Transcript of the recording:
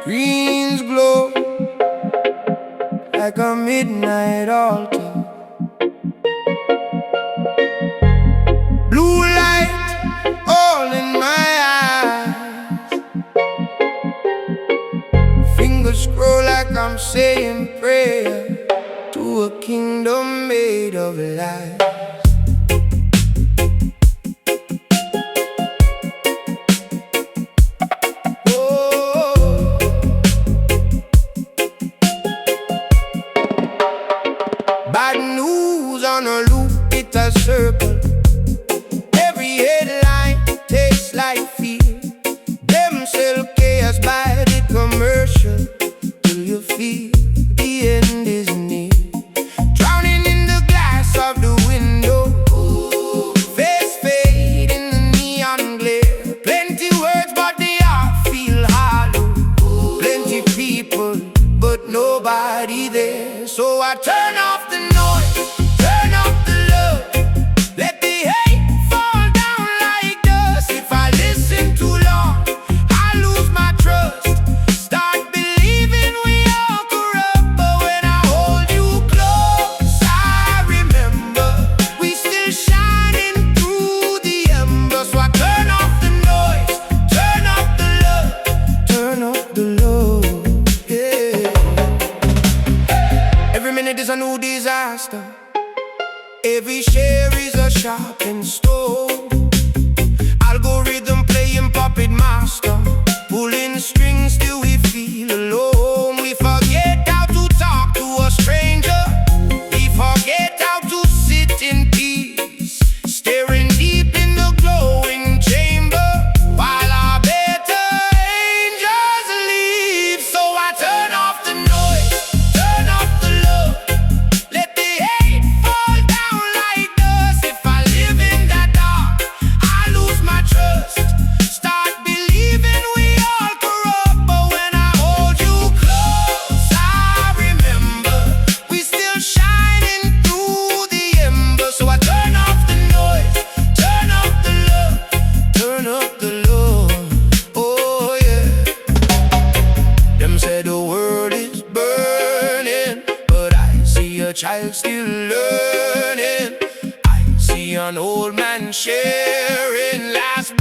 Greens glow like a midnight altar. Blue light all in my eyes. Fingers scroll like I'm saying prayer to a kingdom made of lies. Bad news on a loop, it a circle. Every headline tastes like fear. Them sell chaos by the commercial till you feel the end is near. Drowning in the glass of the window, face fade in the neon glare. Plenty words but they all feel hollow. Plenty people but nobody there. So I turn off the noise, turn off the love. Let the hate fall down like dust. If I listen too long, I lose my trust. Start believing we all corrupt. But when I hold you close, I remember we still shining through the ember. So I turn off the noise, turn off the love, turn off the love, yeah. Every minute is a new disaster. Every share is a sharpened stone. Algorithm playing puppet master, pulling strings till we feel alone. We forget how to talk to a stranger. We forget how to sit in peace, staring deep in the glowing chamber while our better angels leave. So I turn off the noise, turn off the love. Let the hate fall down like dust. If I live in that dark, I lose my trust. Start believing we all corrupt. But when I hold you close, I remember we still shining through the ember. So I turn off the noise, turn off the love, turn up the love, oh yeah. Them say the world is burning, but I see a child still learning. I see an old man sharing last